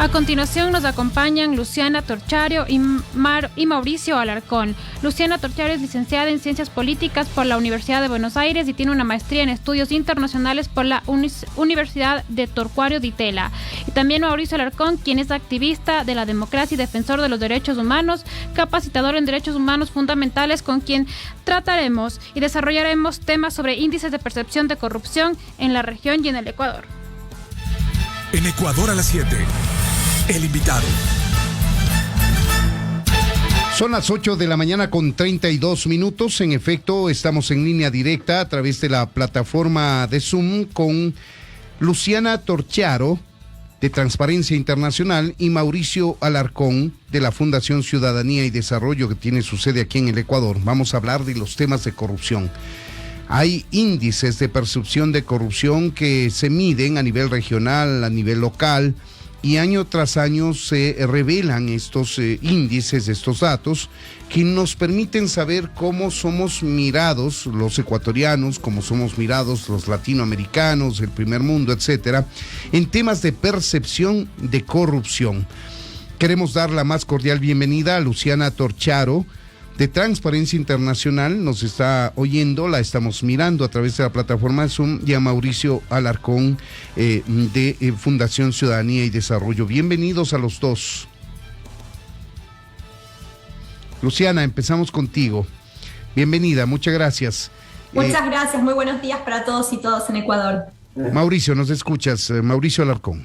A continuación nos acompañan Luciana Torchario y Mauricio Alarcón. Luciana Torchario es licenciada en Ciencias Políticas por la Universidad de Buenos Aires y tiene una maestría en Estudios Internacionales por la Universidad de Torcuario Di Tella. Y también Mauricio Alarcón, quien es activista de la democracia y defensor de los derechos humanos, capacitador en derechos humanos fundamentales, con quien trataremos y desarrollaremos temas sobre índices de percepción de corrupción en la región y en el Ecuador. En Ecuador a las 7. El invitado. Son las 8 de la mañana con 32 minutos. En efecto, estamos en línea directa a través de la plataforma de Zoom con Luciana Torchario, de Transparencia Internacional, y Mauricio Alarcón, de la Fundación Ciudadanía y Desarrollo, que tiene su sede aquí en el Ecuador. Vamos a hablar de los temas de corrupción. Hay índices de percepción de corrupción que se miden a nivel regional, a nivel local, y año tras año se revelan estos índices, estos datos, que nos permiten saber cómo somos mirados los ecuatorianos, cómo somos mirados los latinoamericanos, el primer mundo, etcétera, en temas de percepción de corrupción. Queremos dar la más cordial bienvenida a Luciana Torchario, de Transparencia Internacional, nos está oyendo, la estamos mirando a través de la plataforma Zoom, y a Mauricio Alarcón, de Fundación Ciudadanía y Desarrollo. Bienvenidos a los dos. Luciana, empezamos contigo. Bienvenida, muchas gracias. Muchas gracias, muy buenos días para todos y todas en Ecuador. Mauricio, ¿nos escuchas? Mauricio Alarcón.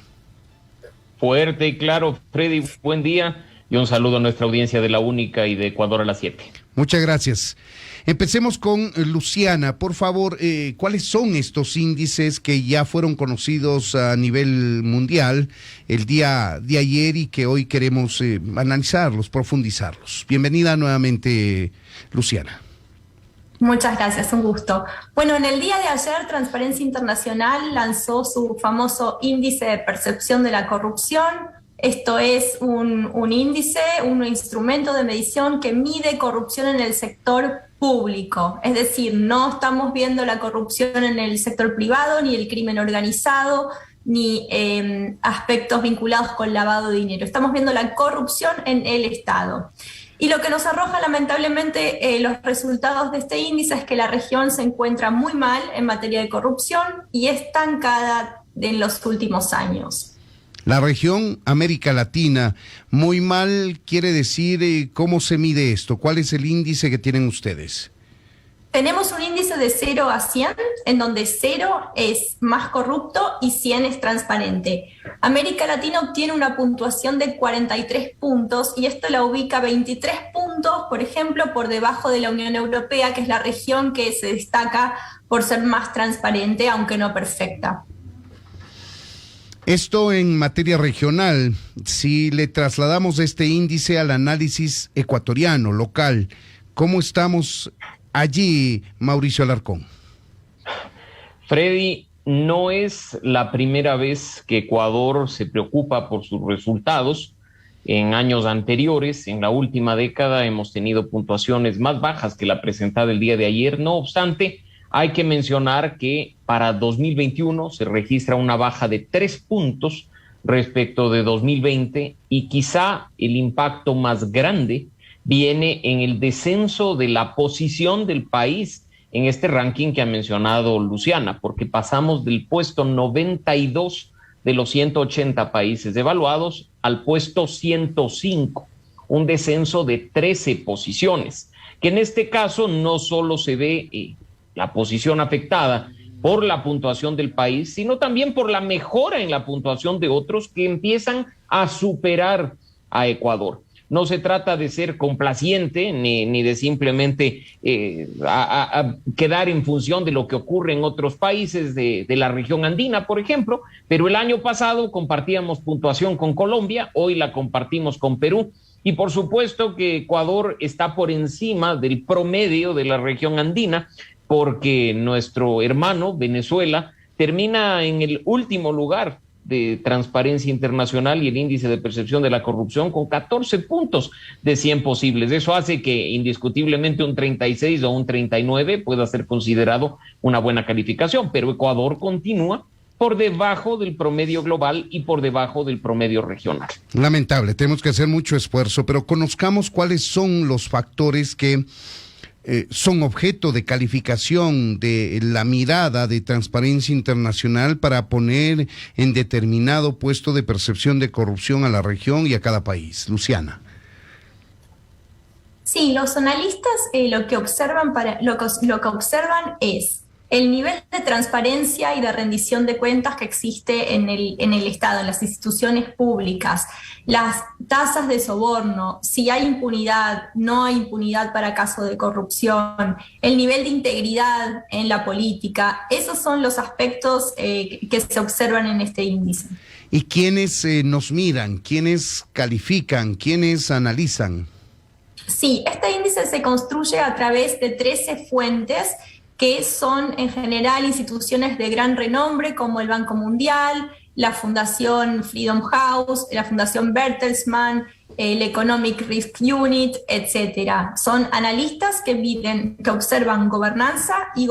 Fuerte y claro, Freddy, buen día. Y un saludo a nuestra audiencia de La Única y de Ecuador a las 7. Muchas gracias. Empecemos con Luciana. Por favor, ¿cuáles son estos índices que ya fueron conocidos a nivel mundial el día de ayer y que hoy queremos analizarlos, profundizarlos? Bienvenida nuevamente, Luciana. Muchas gracias, un gusto. Bueno, en el día de ayer, Transparencia Internacional lanzó su famoso índice de percepción de la corrupción. Esto es un índice, un instrumento de medición que mide corrupción en el sector público. Es decir, no estamos viendo la corrupción en el sector privado, ni el crimen organizado, ni aspectos vinculados con lavado de dinero. Estamos viendo la corrupción en el Estado. Y lo que nos arroja lamentablemente los resultados de este índice es que la región se encuentra muy mal en materia de corrupción y estancada en los últimos años. La región América Latina, muy mal, quiere decir, ¿cómo se mide esto? ¿Cuál es el índice que tienen ustedes? Tenemos un índice de 0 a 100, en donde 0 es más corrupto y 100 es transparente. América Latina obtiene una puntuación de 43 puntos y esto la ubica 23 puntos, por ejemplo, por debajo de la Unión Europea, que es la región que se destaca por ser más transparente, aunque no perfecta. Esto en materia regional. Si le trasladamos este índice al análisis ecuatoriano, local, ¿cómo estamos allí, Mauricio Alarcón? Freddy, no es la primera vez que Ecuador se preocupa por sus resultados. En años anteriores, en la última década, hemos tenido puntuaciones más bajas que la presentada el día de ayer. No obstante, hay que mencionar que para 2021 se registra una baja de 3 puntos respecto de 2020 y quizá el impacto más grande viene en el descenso de la posición del país en este ranking que ha mencionado Luciana, porque pasamos del puesto 92 de los 180 países evaluados al puesto 105, un descenso de 13 posiciones, que en este caso no solo se ve la posición afectada por la puntuación del país, sino también por la mejora en la puntuación de otros que empiezan a superar a Ecuador. No se trata de ser complaciente ni de simplemente a quedar en función de lo que ocurre en otros países de la región andina, por ejemplo, pero el año pasado compartíamos puntuación con Colombia, hoy la compartimos con Perú, y por supuesto que Ecuador está por encima del promedio de la región andina, porque nuestro hermano Venezuela termina en el último lugar de Transparencia Internacional y el índice de percepción de la corrupción con 14 puntos de 100 posibles. Eso hace que indiscutiblemente un 36 o un 39 pueda ser considerado una buena calificación, pero Ecuador continúa por debajo del promedio global y por debajo del promedio regional. Lamentable, tenemos que hacer mucho esfuerzo, pero conozcamos cuáles son los factores que son objeto de calificación de la mirada de Transparencia Internacional para poner en determinado puesto de percepción de corrupción a la región y a cada país. Luciana. Sí, los analistas lo que observan es el nivel de transparencia y de rendición de cuentas que existe en el Estado, en las instituciones públicas, las tasas de soborno, si hay impunidad, no hay impunidad para casos de corrupción, el nivel de integridad en la política. Esos son los aspectos que se observan en este índice. ¿Y quiénes nos miran? ¿Quiénes califican? ¿Quiénes analizan? Sí, este índice se construye a través de 13 fuentes que son en general instituciones de gran renombre como el Banco Mundial, la Fundación Freedom House, la Fundación Bertelsmann, el Economic Risk Unit, etc. Son analistas que observan gobernanza y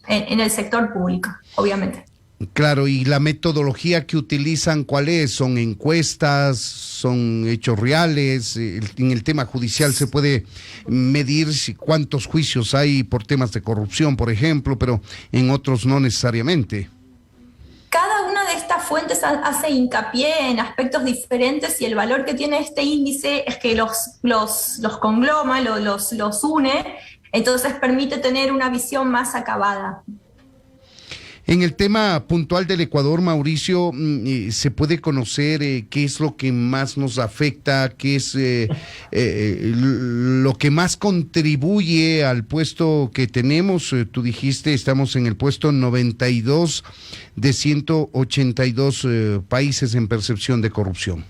en el sector público, obviamente. Claro, y la metodología que utilizan, ¿cuál es? ¿Son encuestas? ¿Son hechos reales? En el tema judicial se puede medir cuántos juicios hay por temas de corrupción, por ejemplo, pero en otros no necesariamente. Cada una de estas fuentes hace hincapié en aspectos diferentes y el valor que tiene este índice es que los congloma, los une, entonces permite tener una visión más acabada. En el tema puntual del Ecuador, Mauricio, ¿se puede conocer qué es lo que más nos afecta, qué es lo que más contribuye al puesto que tenemos? Tú dijiste, estamos en el puesto 92 de 182 países en percepción de corrupción.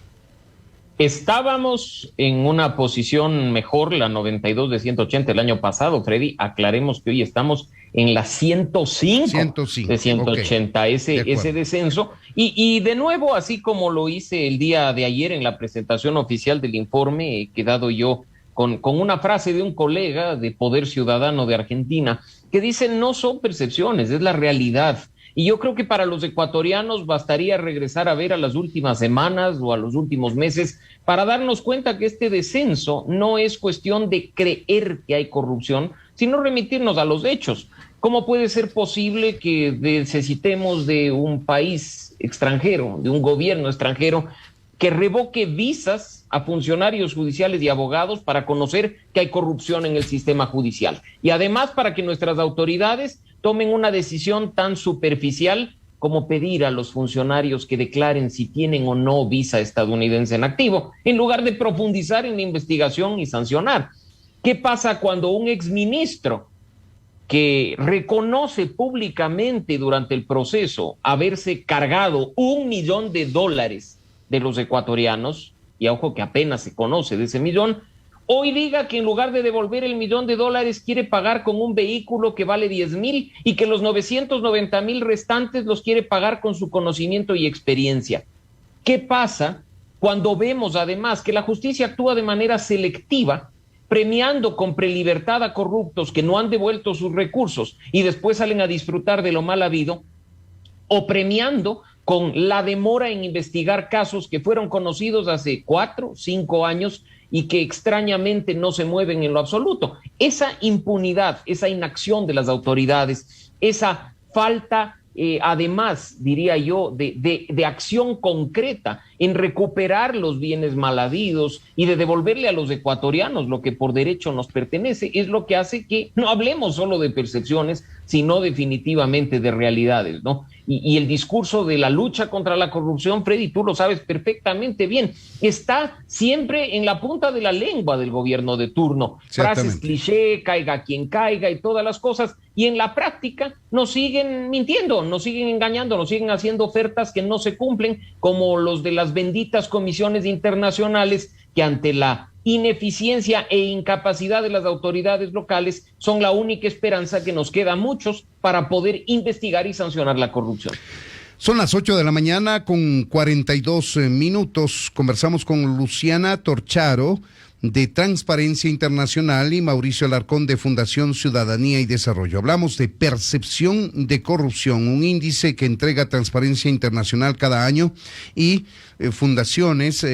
Estábamos en una posición mejor, la 92 de 180 el año pasado, Freddy. Aclaremos que hoy estamos en la 105 de 180, okay. ese descenso. Y de nuevo, así como lo hice el día de ayer en la presentación oficial del informe, he quedado yo con una frase de un colega de Poder Ciudadano de Argentina, que dice: no son percepciones, es la realidad. Y yo creo que para los ecuatorianos bastaría regresar a ver a las últimas semanas o a los últimos meses para darnos cuenta que este descenso no es cuestión de creer que hay corrupción, sino remitirnos a los hechos. ¿Cómo puede ser posible que necesitemos de un país extranjero, de un gobierno extranjero, que revoque visas a funcionarios judiciales y abogados para conocer que hay corrupción en el sistema judicial? Y además para que nuestras autoridades tomen una decisión tan superficial como pedir a los funcionarios que declaren si tienen o no visa estadounidense en activo, en lugar de profundizar en la investigación y sancionar. ¿Qué pasa cuando un exministro que reconoce públicamente durante el proceso haberse cargado $1 millón de los ecuatorianos, y ojo que apenas se conoce de ese millón, hoy diga que en lugar de devolver $1 millón quiere pagar con un vehículo que vale 10,000 y que los 990,000 restantes los quiere pagar con su conocimiento y experiencia? ¿Qué pasa cuando vemos además que la justicia actúa de manera selectiva, premiando con prelibertad a corruptos que no han devuelto sus recursos y después salen a disfrutar de lo mal habido, o premiando con la demora en investigar casos que fueron conocidos hace 4, 5 años y que extrañamente no se mueven en lo absoluto? Esa impunidad, esa inacción de las autoridades, esa falta, además, diría yo, de acción concreta en recuperar los bienes mal habidos y de devolverle a los ecuatorianos lo que por derecho nos pertenece, es lo que hace que no hablemos solo de percepciones, sino definitivamente de realidades, ¿no? Y el discurso de la lucha contra la corrupción, Freddy, tú lo sabes perfectamente bien, está siempre en la punta de la lengua del gobierno de turno. Frases cliché, caiga quien caiga y todas las cosas, y en la práctica nos siguen mintiendo, nos siguen engañando, nos siguen haciendo ofertas que no se cumplen, como los de las benditas comisiones internacionales que ante la ineficiencia e incapacidad de las autoridades locales son la única esperanza que nos queda a muchos para poder investigar y sancionar la corrupción. Son las 8 de la mañana con 42 minutos. Conversamos con Luciana Torcharo de Transparencia Internacional y Mauricio Alarcón de Fundación Ciudadanía y Desarrollo. Hablamos de percepción de corrupción, un índice que entrega Transparencia Internacional cada año y fundaciones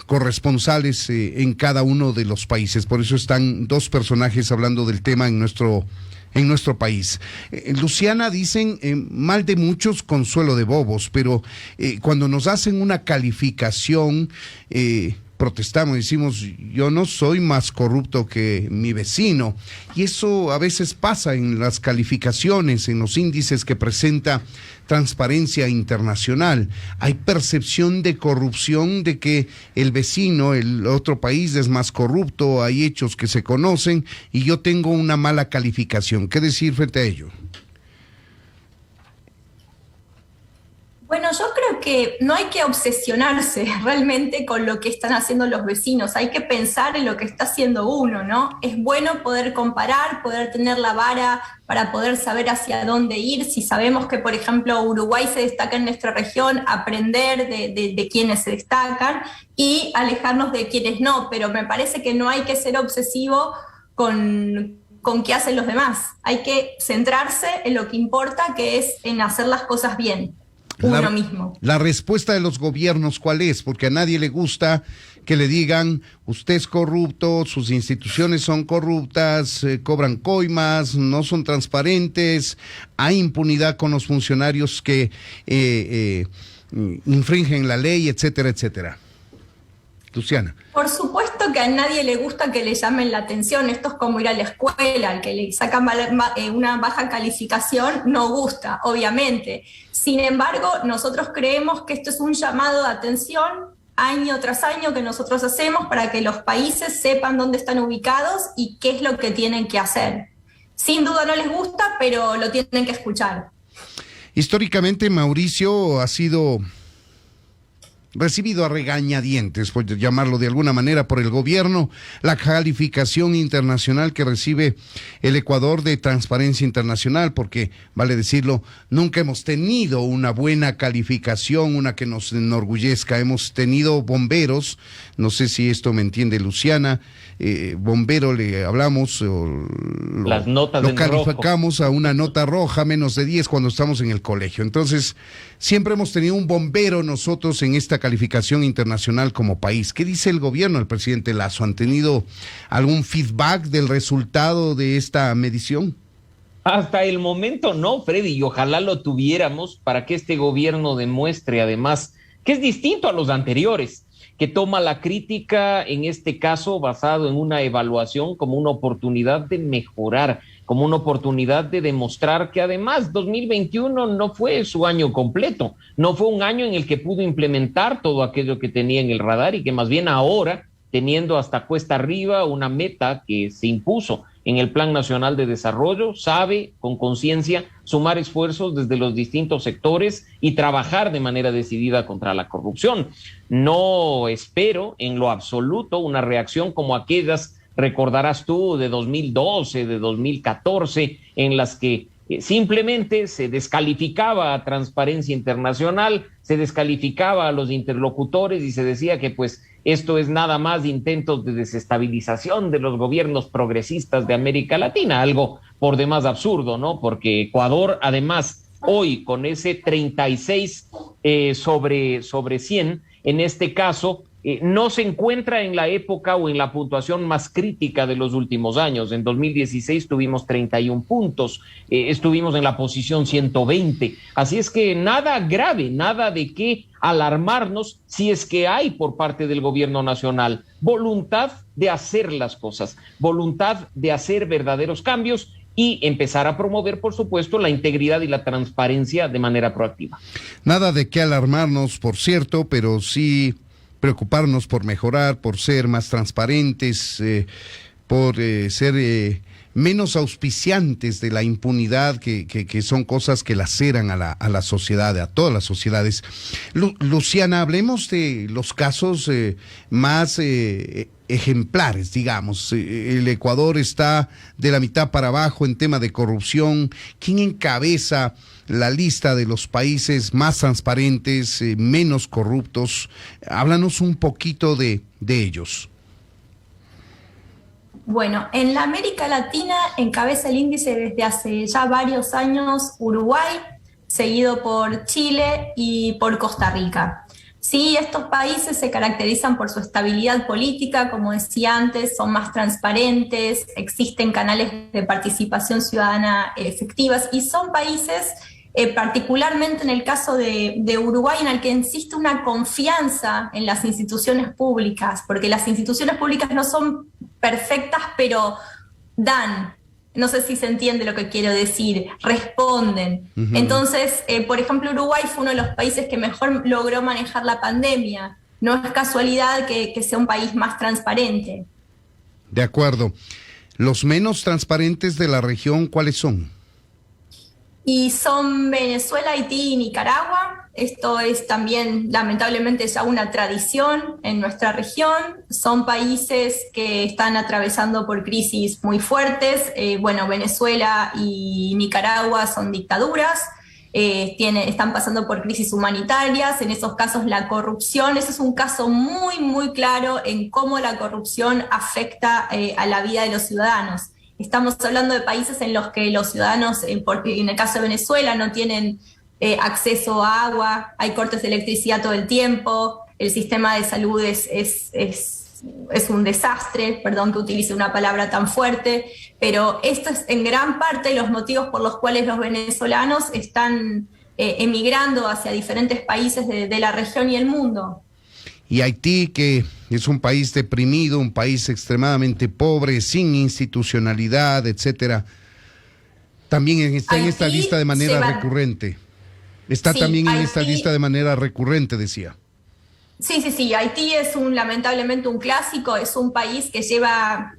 corresponsales en cada uno de los países. Por eso están dos personajes hablando del tema en nuestro país. Luciana, dicen mal de muchos, consuelo de bobos, pero cuando nos hacen una calificación, protestamos, decimos, yo no soy más corrupto que mi vecino. Y eso a veces pasa en las calificaciones, en los índices que presenta Transparencia Internacional. Hay percepción de corrupción, de que el vecino, el otro país es más corrupto, hay hechos que se conocen y yo tengo una mala calificación. ¿Qué decir frente a ello? Bueno, yo creo que no hay que obsesionarse realmente con lo que están haciendo los vecinos, hay que pensar en lo que está haciendo uno, ¿no? Es bueno poder comparar, poder tener la vara para poder saber hacia dónde ir. Si sabemos que, por ejemplo, Uruguay se destaca en nuestra región, aprender de quienes se destacan y alejarnos de quienes no, pero me parece que no hay que ser obsesivo con qué hacen los demás. Hay que centrarse en lo que importa, que es en hacer las cosas bien. Uno mismo. La respuesta de los gobiernos, ¿cuál es? Porque a nadie le gusta que le digan, usted es corrupto, sus instituciones son corruptas, cobran coimas, no son transparentes, hay impunidad con los funcionarios que infringen la ley, etcétera, etcétera. Luciana. Por supuesto que a nadie le gusta que le llamen la atención. Esto es como ir a la escuela, al que le sacan una baja calificación no gusta, obviamente. Sin embargo, nosotros creemos que esto es un llamado de atención año tras año que nosotros hacemos para que los países sepan dónde están ubicados y qué es lo que tienen que hacer. Sin duda no les gusta, pero lo tienen que escuchar. Históricamente, Mauricio ha sido recibido a regañadientes, por llamarlo de alguna manera, por el gobierno, la calificación internacional que recibe el Ecuador de Transparencia Internacional, porque, vale decirlo, nunca hemos tenido una buena calificación, una que nos enorgullezca. Hemos tenido bomberos, no sé si esto me entiende Luciana, bombero le hablamos, las notas lo calificamos rojo a una nota roja, menos de 10 cuando estamos en el colegio. Entonces, siempre hemos tenido un bombero nosotros en esta calificación internacional como país. ¿Qué dice el gobierno, el presidente Lasso? ¿Han tenido algún feedback del resultado de esta medición? Hasta el momento no, Freddy, y ojalá lo tuviéramos para que este gobierno demuestre además que es distinto a los anteriores, que toma la crítica, en este caso basado en una evaluación, como una oportunidad de mejorar, como una oportunidad de demostrar que además 2021 no fue su año completo, no fue un año en el que pudo implementar todo aquello que tenía en el radar y que más bien ahora, teniendo hasta cuesta arriba una meta que se impuso en el Plan Nacional de Desarrollo, sabe con conciencia sumar esfuerzos desde los distintos sectores y trabajar de manera decidida contra la corrupción. No espero en lo absoluto una reacción como aquellas, recordarás tú, de 2012, de 2014, en las que simplemente se descalificaba a Transparencia Internacional, se descalificaba a los interlocutores y se decía que pues esto es nada más de intentos de desestabilización de los gobiernos progresistas de América Latina, algo por demás absurdo, ¿no? Porque Ecuador, además, hoy con ese 36 sobre 100, en este caso, no se encuentra en la época o en la puntuación más crítica de los últimos años. En 2016 tuvimos 31 puntos, estuvimos en la posición 120. Así es que nada grave, nada de qué alarmarnos si es que hay por parte del gobierno nacional voluntad de hacer las cosas, voluntad de hacer verdaderos cambios y empezar a promover, por supuesto, la integridad y la transparencia de manera proactiva. Nada de qué alarmarnos, por cierto, pero sí preocuparnos por mejorar, por ser más transparentes, por ser menos auspiciantes de la impunidad, que son cosas que laceran a la sociedad, a todas las sociedades. Luciana, hablemos de los casos más ejemplares, digamos. El Ecuador está de la mitad para abajo en tema de corrupción. ¿Quién encabeza la lista de los países más transparentes, menos corruptos? Háblanos un poquito de ellos. Bueno, en la América Latina encabeza el índice desde hace ya varios años Uruguay, seguido por Chile y por Costa Rica. Sí, estos países se caracterizan por su estabilidad política, como decía antes, son más transparentes, existen canales de participación ciudadana efectivas y son países, particularmente en el caso de Uruguay, en el que existe una confianza en las instituciones públicas, porque las instituciones públicas no son perfectas, pero dan, no sé si se entiende lo que quiero decir, responden. Uh-huh. Entonces, por ejemplo, Uruguay fue uno de los países que mejor logró manejar la pandemia. No es casualidad que sea un país más transparente. De acuerdo. ¿Los menos transparentes de la región cuáles son? Y son Venezuela, Haití y Nicaragua. Esto es también, lamentablemente, ya una tradición en nuestra región. Son países que están atravesando por crisis muy fuertes. Venezuela y Nicaragua son dictaduras. Están pasando por crisis humanitarias. En esos casos, la corrupción, ese es un caso muy, muy claro en cómo la corrupción afecta a la vida de los ciudadanos. Estamos hablando de países en los que los ciudadanos, en el caso de Venezuela, no tienen acceso a agua, hay cortes de electricidad todo el tiempo, el sistema de salud es un desastre, perdón que utilice una palabra tan fuerte, pero esto es en gran parte los motivos por los cuales los venezolanos están emigrando hacia diferentes países de la región y el mundo. Y Haití, que es un país deprimido, un país extremadamente pobre, sin institucionalidad, etcétera, también está en esta lista de manera recurrente. Está también en esta lista de manera recurrente, decía. Sí. Haití es lamentablemente un clásico, es un país que lleva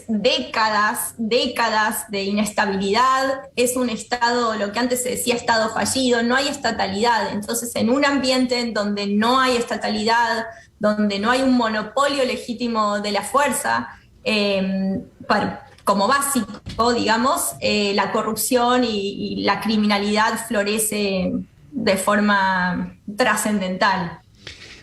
décadas de inestabilidad, es un estado, lo que antes se decía estado fallido, no hay estatalidad. Entonces, en un ambiente en donde no hay estatalidad, donde no hay un monopolio legítimo de la fuerza, como básico, digamos, la corrupción y la criminalidad florece de forma trascendental.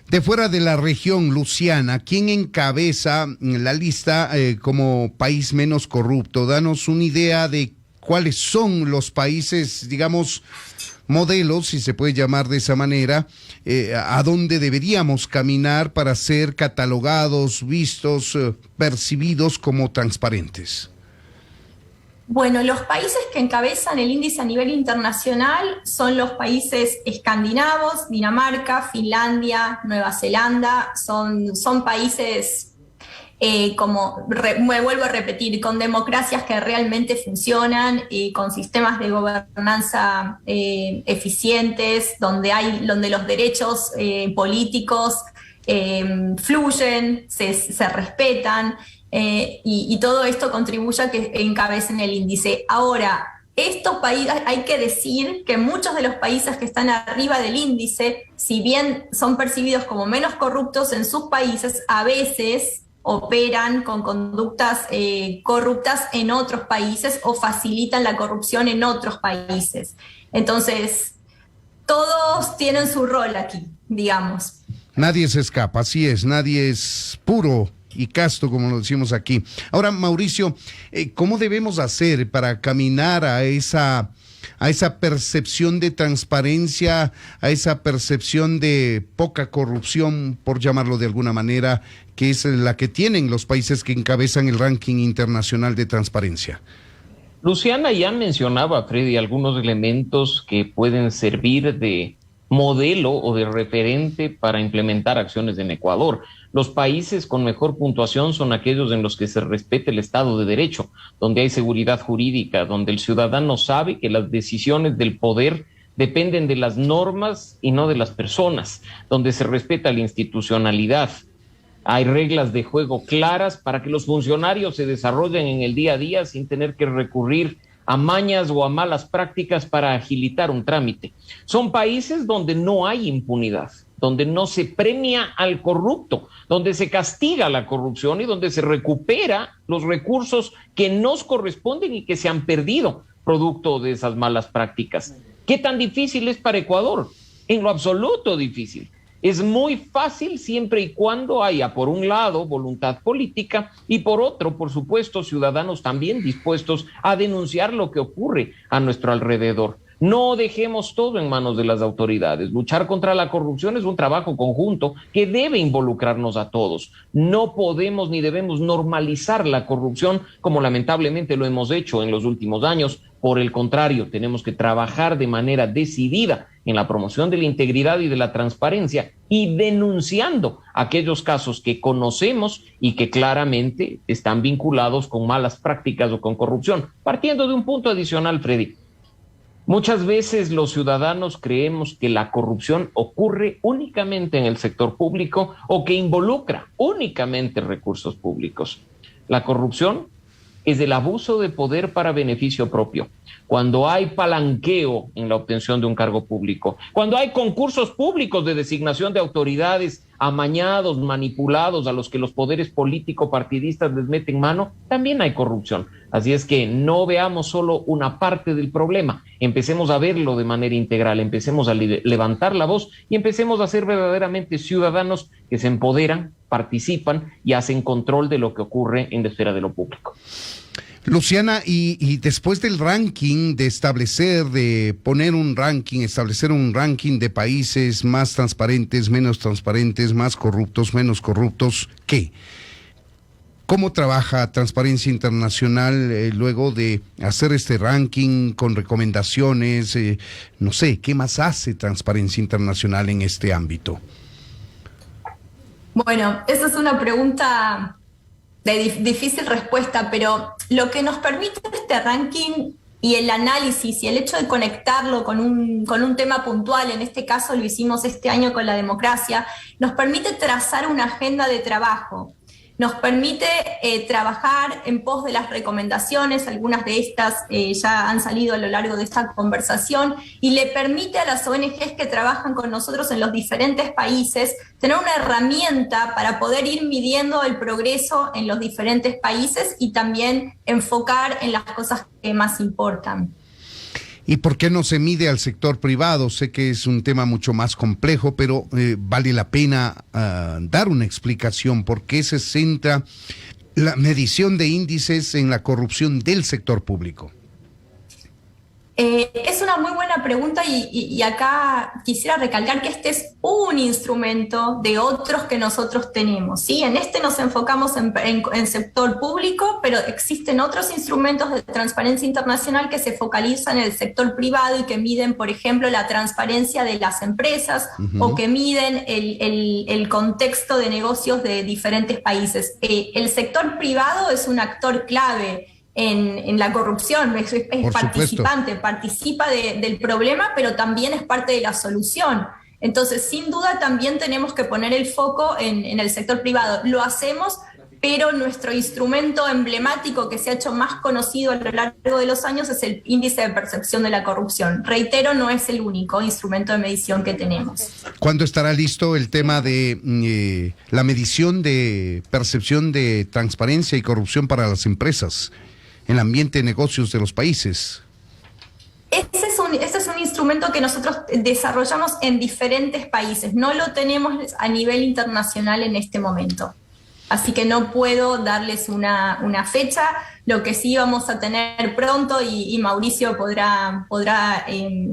De fuera de la región, Luciana, ¿quién encabeza la lista como país menos corrupto? Danos una idea de cuáles son los países, digamos, modelos, si se puede llamar de esa manera, a dónde deberíamos caminar para ser catalogados, vistos, percibidos como transparentes. Bueno, los países que encabezan el índice a nivel internacional son los países escandinavos, Dinamarca, Finlandia, Nueva Zelanda. Son países, me vuelvo a repetir, con democracias que realmente funcionan y con sistemas de gobernanza eficientes, donde los derechos políticos fluyen, se respetan. Y todo esto contribuye a que encabecen el índice. Ahora, estos países, hay que decir que muchos de los países que están arriba del índice, si bien son percibidos como menos corruptos en sus países, a veces operan con conductas corruptas en otros países o facilitan la corrupción en otros países. Entonces, todos tienen su rol aquí, digamos. Nadie se escapa, así es, nadie es puro y casto, como lo decimos aquí. Ahora, Mauricio, ¿cómo debemos hacer para caminar a esa percepción de transparencia, a esa percepción de poca corrupción, por llamarlo de alguna manera, que es la que tienen los países que encabezan el ranking internacional de transparencia? Luciana ya mencionaba, Freddy, algunos elementos que pueden servir de modelo o de referente para implementar acciones en Ecuador. Los países con mejor puntuación son aquellos en los que se respeta el Estado de Derecho, donde hay seguridad jurídica, donde el ciudadano sabe que las decisiones del poder dependen de las normas y no de las personas, donde se respeta la institucionalidad. Hay reglas de juego claras para que los funcionarios se desarrollen en el día a día sin tener que recurrir a mañas o a malas prácticas para agilitar un trámite. Son países donde no hay impunidad, donde no se premia al corrupto, donde se castiga la corrupción y donde se recupera los recursos que nos corresponden y que se han perdido producto de esas malas prácticas. ¿Qué tan difícil es para Ecuador? En lo absoluto difícil. Es muy fácil siempre y cuando haya, por un lado, voluntad política y por otro, por supuesto, ciudadanos también dispuestos a denunciar lo que ocurre a nuestro alrededor. No dejemos todo en manos de las autoridades. Luchar contra la corrupción es un trabajo conjunto que debe involucrarnos a todos. No podemos ni debemos normalizar la corrupción como lamentablemente lo hemos hecho en los últimos años. Por el contrario, tenemos que trabajar de manera decidida en la promoción de la integridad y de la transparencia y denunciando aquellos casos que conocemos y que claramente están vinculados con malas prácticas o con corrupción. Partiendo de un punto adicional, Freddy. Muchas veces los ciudadanos creemos que la corrupción ocurre únicamente en el sector público o que involucra únicamente recursos públicos. La corrupción es el abuso de poder para beneficio propio. Cuando hay palanqueo en la obtención de un cargo público, cuando hay concursos públicos de designación de autoridades amañados, manipulados, a los que los poderes político-partidistas les meten mano, también hay corrupción. Así es que no veamos solo una parte del problema, empecemos a verlo de manera integral, empecemos a levantar la voz y empecemos a ser verdaderamente ciudadanos que se empoderan, participan y hacen control de lo que ocurre en la esfera de lo público. Luciana, y después del ranking, de poner un ranking, establecer un ranking de países más transparentes, menos transparentes, más corruptos, menos corruptos, ¿qué? ¿Cómo trabaja Transparencia Internacional luego de hacer este ranking con recomendaciones? No sé, ¿qué más hace Transparencia Internacional en este ámbito? Bueno, esa es una pregunta de difícil respuesta, pero lo que nos permite este ranking y el análisis y el hecho de conectarlo con un tema puntual, en este caso lo hicimos este año con la democracia, nos permite trazar una agenda de trabajo. Nos permite trabajar en pos de las recomendaciones, algunas de estas ya han salido a lo largo de esta conversación, y le permite a las ONGs que trabajan con nosotros en los diferentes países tener una herramienta para poder ir midiendo el progreso en los diferentes países y también enfocar en las cosas que más importan. ¿Y por qué no se mide al sector privado? Sé que es un tema mucho más complejo, pero vale la pena dar una explicación. ¿Por qué se centra la medición de índices en la corrupción del sector público? Es una muy buena pregunta y acá quisiera recalcar que este es un instrumento de otros que nosotros tenemos, ¿sí? En este nos enfocamos en sector público, pero existen otros instrumentos de transparencia internacional que se focalizan en el sector privado y que miden, por ejemplo, la transparencia de las empresas o que miden el contexto de negocios de diferentes países. El sector privado es un actor clave en la corrupción, es participante, participa del problema, pero también es parte de la solución. Entonces, sin duda, también tenemos que poner el foco en el sector privado. Lo hacemos, pero nuestro instrumento emblemático que se ha hecho más conocido a lo largo de los años es el índice de percepción de la corrupción. Reitero, no es el único instrumento de medición que tenemos. ¿Cuándo estará listo el tema de la medición de percepción de transparencia y corrupción para las empresas en el ambiente de negocios de los países? Este es un instrumento que nosotros desarrollamos en diferentes países. No lo tenemos a nivel internacional en este momento. Así que no puedo darles una fecha. Lo que sí vamos a tener pronto, y Mauricio podrá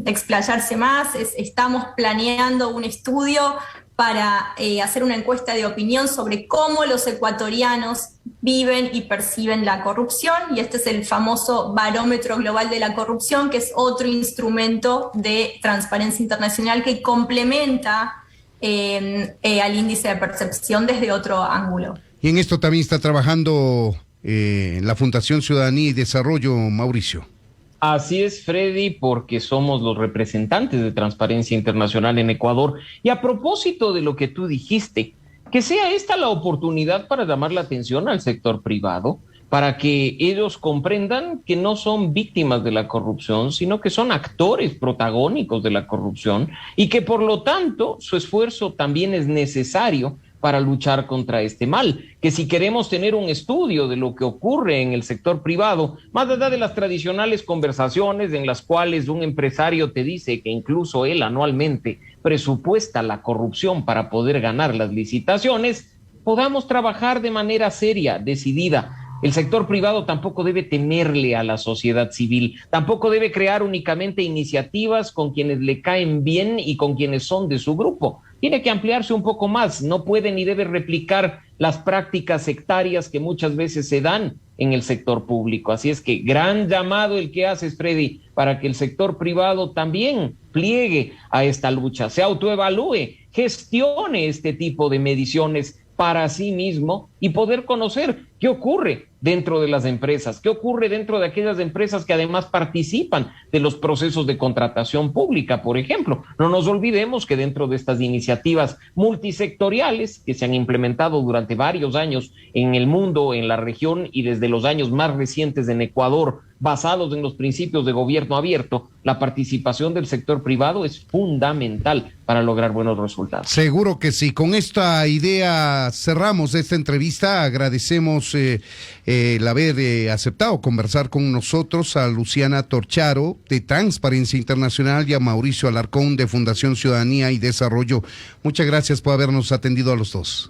explayarse más, estamos planeando un estudio para hacer una encuesta de opinión sobre cómo los ecuatorianos viven y perciben la corrupción, y este es el famoso Barómetro Global de la Corrupción, que es otro instrumento de transparencia internacional que complementa al índice de percepción desde otro ángulo. Y en esto también está trabajando la Fundación Ciudadanía y Desarrollo, Mauricio. Así es, Freddy, porque somos los representantes de Transparencia Internacional en Ecuador. Y a propósito de lo que tú dijiste, que sea esta la oportunidad para llamar la atención al sector privado, para que ellos comprendan que no son víctimas de la corrupción, sino que son actores protagónicos de la corrupción y que por lo tanto su esfuerzo también es necesario para luchar contra este mal, que si queremos tener un estudio de lo que ocurre en el sector privado, más allá de las tradicionales conversaciones en las cuales un empresario te dice que incluso él anualmente presupuesta la corrupción para poder ganar las licitaciones, podamos trabajar de manera seria, decidida. El sector privado tampoco debe temerle a la sociedad civil, tampoco debe crear únicamente iniciativas con quienes le caen bien y con quienes son de su grupo. Tiene que ampliarse un poco más, no puede ni debe replicar las prácticas sectarias que muchas veces se dan en el sector público. Así es que gran llamado el que haces, Freddy, para que el sector privado también pliegue a esta lucha, se autoevalúe, gestione este tipo de mediciones para sí mismo y poder conocer qué ocurre dentro de las empresas, qué ocurre dentro de aquellas empresas que además participan de los procesos de contratación pública, por ejemplo. No nos olvidemos que dentro de estas iniciativas multisectoriales que se han implementado durante varios años en el mundo, en la región y desde los años más recientes en Ecuador, basados en los principios de gobierno abierto, la participación del sector privado es fundamental para lograr buenos resultados. Seguro que sí. Con esta idea cerramos esta entrevista. Agradecemos el haber aceptado conversar con nosotros a Luciana Torcharo de Transparencia Internacional y a Mauricio Alarcón de Fundación Ciudadanía y Desarrollo. Muchas gracias por habernos atendido a los dos.